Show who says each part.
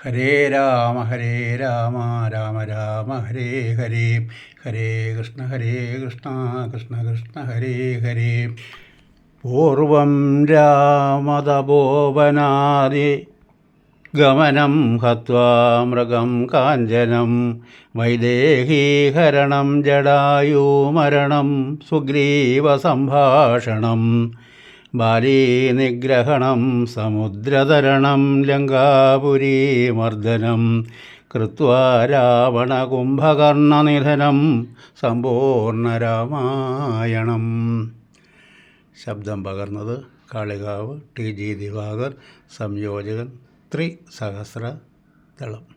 Speaker 1: ഹരേ രാമ രാമ രാമ ഹരേ ഹരേ, ഹരേ കൃഷ്ണ കൃഷ്ണ കൃഷ്ണ ഹരേ ഹരേ. പൂർവം രാമതപോവനാദി ഗമനം ഹത്വാ മൃഗം കാഞ്ചനം, വൈദേഹീഹരണം ജടായൂമരണം, സുഗ്രീവസംഭാഷണം, ബാലീനിഗ്രഹണം, സമുദ്രതരണം, ലങ്കാപുരീമർദ്ദനം, കൃത്വാ രാവണകുംഭകർണനിധനം, സമ്പൂർണ്ണരാമായണം. ശബ്ദം പകർന്നത് കാളികാവ് ടി ജി ദിവാകർ, സംയോജകൻ ത്രിസഹസ്രദളം.